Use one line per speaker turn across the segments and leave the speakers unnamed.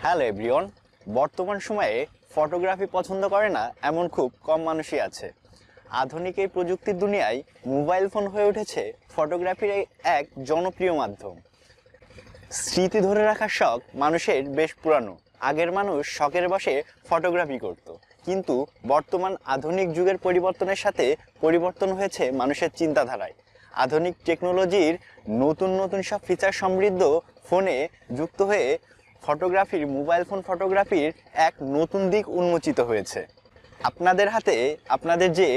Hello everyone. বর্তমান সময়ে photography পছন্দ করে না এমন খুব কম মানুষই আছে। আধুনিক এই প্রযুক্তির দুনিয়ায় মোবাইল ফোন হয়ে উঠেছে ফটোগ্রাফির এক জনপ্রিয় মাধ্যম। স্মৃতি ধরে রাখার শখ মানুষের বেশ পুরানো। আগের মানুষ শখের বশে ফটোগ্রাফি করত, কিন্তু বর্তমান আধুনিক যুগের পরিবর্তনের সাথে পরিবর্তন হয়েছে মানুষের চিন্তাধারায়। আধুনিক টেকনোলজির নতুন নতুন সব ফিচার সমৃদ্ধ ফোনে যুক্ত হয়ে মোবাইল ফোন ফটোগ্রাফির এক নতুন দিক উন্মোচিত হয়েছে। আপনাদের হাতে আপনাদের যে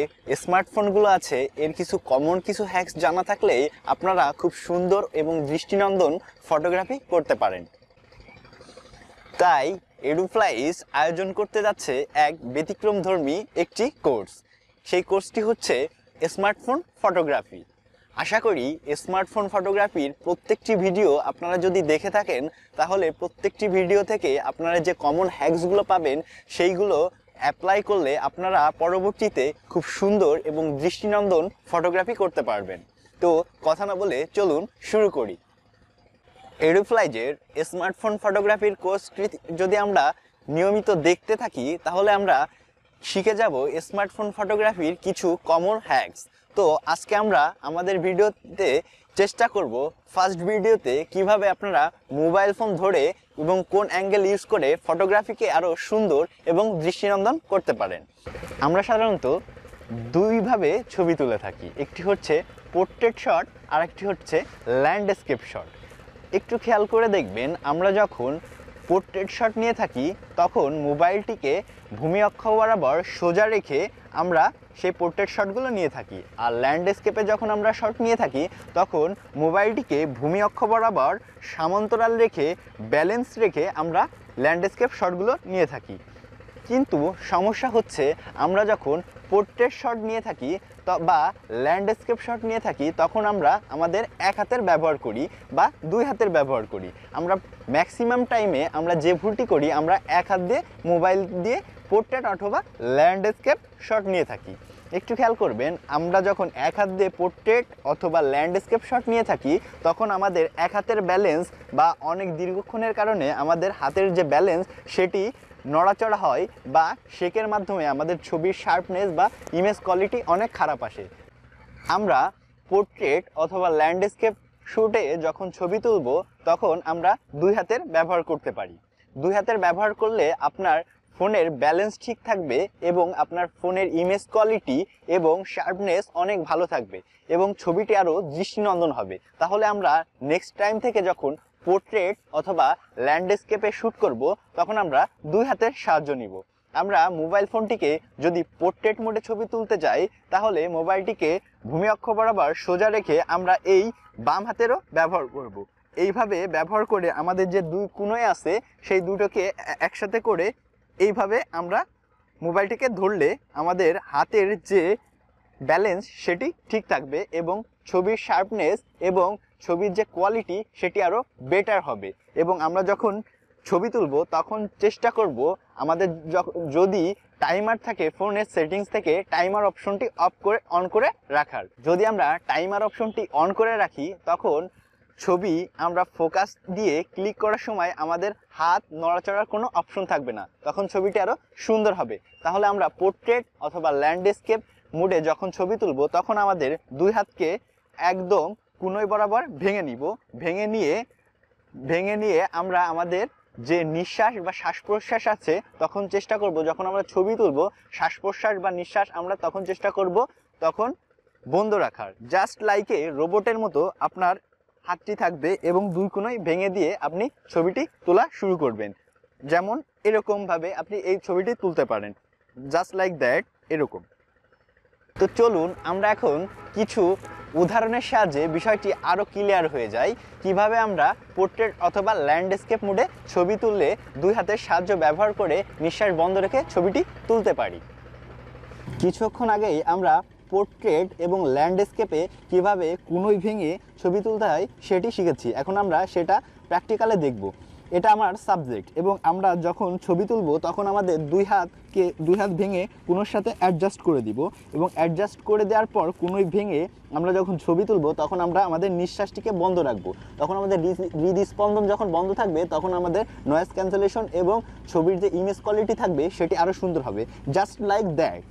স্মার্টফোনগুলো আছে এর কিছু কমন কিছু হ্যাকস জানা থাকলে আপনারা খুব সুন্দর এবং দৃষ্টিনন্দন ফটোগ্রাফি করতে পারেন। তাই এডুফ্লাইজ আয়োজন করতে যাচ্ছে এক ব্যতিক্রমধর্মী একটি কোর্স। সেই কোর্সটি হচ্ছে স্মার্টফোন ফটোগ্রাফি। আশা করি স্মার্টফোন ফটোগ্রাফির প্রত্যেকটি ভিডিও আপনারা যদি দেখে থাকেন তাহলে প্রত্যেকটি ভিডিও থেকে আপনারা যে কমন হ্যাকসগুলো পাবেন সেইগুলো অ্যাপ্লাই করলে আপনারা পরবর্তীতে খুব সুন্দর এবং দৃষ্টিনন্দন ফটোগ্রাফি করতে পারবেন। তো কথা না বলে চলুন শুরু করি। এডুফ্লাইজের স্মার্টফোন ফটোগ্রাফির কোর্সটি যদি আমরা নিয়মিত দেখতে থাকি তাহলে আমরা শিখে যাব স্মার্টফোন ফটোগ্রাফির কিছু কমন হ্যাকস। তো আজকে আমরা আমাদের ভিডিওতে চেষ্টা করব ফার্স্ট ভিডিওতে কিভাবে আপনারা মোবাইল ফোন ধরে এবং কোন অ্যাঙ্গেল ইউজ করে ফটোগ্রাফিকে আরও সুন্দর এবং দৃষ্টিনন্দন করতে পারেন। আমরা সাধারণত দুইভাবে ছবি তুলে থাকি, একটি হচ্ছে পোর্ট্রেট শট আর একটি হচ্ছে ল্যান্ডস্কেপ শট। একটু খেয়াল করে দেখবেন, আমরা যখন পোর্ট্রেট শট নিয়ে থাকি তখন মোবাইলটিকে ভূমি অক্ষ বরাবর সোজা রেখে আমরা সেই পোর্ট্রেট শটগুলো নিয়ে থাকি, আর ল্যান্ডস্কেপে যখন আমরা শট নিয়ে থাকি তখন মোবাইলটিকে ভূমি অক্ষ বরাবর সমান্তরাল রেখে ব্যালেন্স রেখে আমরা ল্যান্ডস্কেপ শটগুলো নিয়ে থাকি। কিন্তু সমস্যা হচ্ছে আমরা যখন পোর্ট্রেট শট নিয়ে থাকি বা ল্যান্ডস্কেপ শট নিয়ে থাকি তখন আমরা আমাদের এক হাতের ব্যবহার করি বা দুই হাতের ব্যবহার করি। আমরা ম্যাক্সিমাম টাইমে আমরা যে ভুলটি করি, আমরা এক হাত দিয়ে মোবাইল দিয়ে পোর্ট্রেট অথবা ল্যান্ডস্কেপ শট নিয়ে থাকি। একটু খেয়াল করবেন, আমরা যখন এক হাত দিয়ে পোর্ট্রেট অথবা ল্যান্ডস্কেপ শট নিয়ে থাকি তখন আমাদের এক হাতের ব্যালেন্স বা অনেক দীর্ঘক্ষণের কারণে আমাদের হাতের যে ব্যালেন্স সেটি নড়াচড়া হয় বা শেকের মাধ্যমে আমাদের ছবির শার্পনেস বা ইমেজ কোয়ালিটি অনেক খারাপ আসে। আমরা পোর্ট্রেট অথবা ল্যান্ডস্কেপ শ্যুটে যখন ছবি তুলব তখন আমরা দুই হাতের ব্যবহার করতে পারি। দুই হাতের ব্যবহার করলে আপনার ফোনের ব্যালেন্স ঠিক থাকবে এবং আপনার ফোনের ইমেজ কোয়ালিটি এবং শার্পনেস অনেক ভালো থাকবে এবং ছবিটি আরও দৃষ্টিনন্দন হবে। তাহলে আমরা নেক্সট টাইম থেকে যখন পোর্ট্রেট অথবা ল্যান্ডস্কেপে শ্যুট করব তখন আমরা দুই হাতের সাহায্য নিব। আমরা মোবাইল ফোনটিকে যদি পোর্ট্রেট মোডে ছবি তুলতে যাই তাহলে মোবাইলটিকে ভূমি অক্ষ বরাবর সোজা রেখে আমরা এই বাম হাতেরও ব্যবহার করব। এইভাবে ব্যবহার করে আমাদের যে দুই কোণয় আছে সেই দুটোকে একসাথে করে এইভাবে আমরা মোবাইলটিকে ধরলে আমাদের হাতের যে ব্যালেন্স সেটি ঠিক থাকবে এবং ছবির শার্পনেস এবং ছবির যে কোয়ালিটি সেটি আরও বেটার হবে। এবং আমরা যখন ছবি তুলব তখন চেষ্টা করব আমাদের যদি টাইমার থাকে ফোনের সেটিংস থেকে টাইমার অপশনটি অন করে রাখার। যদি আমরা টাইমার অপশনটি অন করে রাখি তখন ছবি আমরা ফোকাস দিয়ে ক্লিক করার সময় আমাদের হাত নড়াচড়ার কোনো অপশন থাকবে না, তখন ছবিটি আরও সুন্দর হবে। তাহলে আমরা পোর্ট্রেট অথবা ল্যান্ডস্কেপ মুডে যখন ছবি তুলব তখন আমাদের দুই হাতকে একদম কোণয় বরাবর ভেঙে নিব। ভেঙে নিয়ে আমরা আমাদের যে নিঃশ্বাস বা শ্বাস প্রশ্বাস আছে তখন চেষ্টা করব যখন আমরা ছবি তুলব শ্বাস প্রশ্বাস বা নিঃশ্বাস আমরা তখন চেষ্টা করব তখন বন্ধ রাখার। জাস্ট লাইকে রোবটের মতো আপনার হাতটি থাকবে এবং দুই কোণয় ভেঙে দিয়ে আপনি ছবিটি তোলা শুরু করবেন। যেমন এরকমভাবে আপনি এই ছবিটি তুলতে পারেন, জাস্ট লাইক দ্যাট, এরকম। তো চলুন আমরা এখন কিছু উদাহরণের সাহায্যে বিষয়টি আরও ক্লিয়ার হয়ে যায় কিভাবে আমরা পোর্ট্রেট অথবা ল্যান্ডস্কেপ মোডে ছবি তুললে দুই হাতের সাহায্য ব্যবহার করে নিঃশ্বাস বন্ধ রেখে ছবিটি তুলতে পারি। কিছুক্ষণ আগেই আমরা পোর্ট্রেট এবং ল্যান্ডস্কেপে কিভাবে কোণয় ভেঙে ছবি তুলতে হয় সেটি শিখেছি। এখন আমরা সেটা প্র্যাকটিক্যালে দেখব। এটা আমার সাবজেক্ট এবং আমরা যখন ছবি তুলব তখন আমাদের দুই হাত ভেঙে কোনোর সাথে অ্যাডজাস্ট করে দিব এবং অ্যাডজাস্ট করে দেওয়ার পর কোনোই ভেঙে আমরা যখন ছবি তুলব তখন আমরা আমাদের নিঃশ্বাসটিকে বন্ধ রাখবো। তখন আমাদের হৃদস্পন্দন যখন বন্ধ থাকবে তখন আমাদের নয়েজ ক্যান্সেলেশন এবং ছবির যে ইমেজ কোয়ালিটি থাকবে সেটি আরও সুন্দর হবে। Just like that.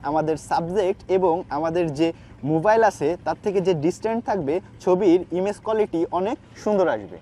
আমাদের সাবজেক্ট এবং আমাদের যে মোবাইল আছে তার থেকে যে ডিস্টেন্স থাকবে ছবির ইমেজ কোয়ালিটি অনেক সুন্দর আসবে।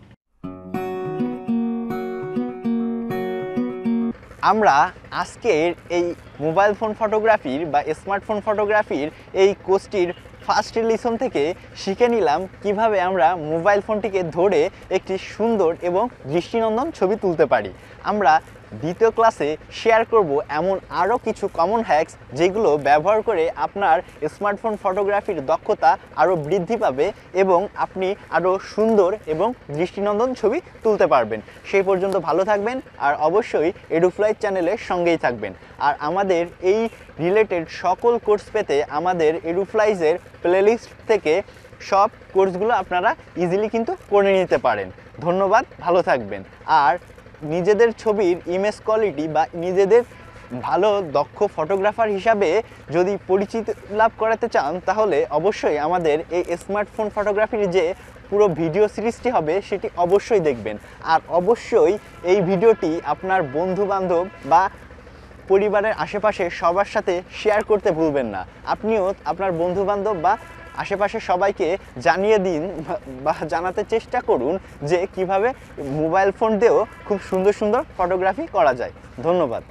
আমরা আজকের এই মোবাইল ফোন ফটোগ্রাফির বা স্মার্টফোন ফটোগ্রাফির এই কোর্সটির ফার্স্ট লিসন থেকে শিখে নিলাম কিভাবে আমরা মোবাইল ফোনটিকে ধরে একটি সুন্দর এবং দৃষ্টিনন্দন ছবি তুলতে পারি। আমরা দ্বিতীয় ক্লাসে শেয়ার করব এমন আরও কিছু কমন হ্যাকস যেগুলো ব্যবহার করে আপনার স্মার্টফোন ফটোগ্রাফির দক্ষতা আরও বৃদ্ধি পাবে এবং আপনি আরও সুন্দর এবং দৃষ্টিনন্দন ছবি তুলতে পারবেন। সেই পর্যন্ত ভালো থাকবেন আর অবশ্যই এডুফ্লাইজ চ্যানেলের সঙ্গেই থাকবেন। আর আমাদের এই রিলেটেড সকল কোর্স পেতে আমাদের এডুফ্লাইজের প্লেলিস্ট থেকে সব কোর্সগুলো আপনারা ইজিলি কিন্তু করে নিতে পারেন। ধন্যবাদ, ভালো থাকবেন। আর নিজেদের ছবির ইমেজ কোয়ালিটি বা নিজেদের ভালো দক্ষ ফটোগ্রাফার হিসাবে যদি পরিচিতি লাভ করাতে চান তাহলে অবশ্যই আমাদের এই স্মার্টফোন ফটোগ্রাফির যে পুরো ভিডিও সিরিজটি হবে সেটি অবশ্যই দেখবেন। আর অবশ্যই এই ভিডিওটি আপনার বন্ধুবান্ধব বা পরিবারের আশেপাশে সবার সাথে শেয়ার করতে ভুলবেন না। আপনিও আপনার বন্ধুবান্ধব বা আশেপাশে সবাইকে জানিয়ে দিন বা জানাতে চেষ্টা করুন যে কিভাবে মোবাইল ফোন দিয়েও খুব সুন্দর সুন্দর ফটোগ্রাফি করা যায়। ধন্যবাদ।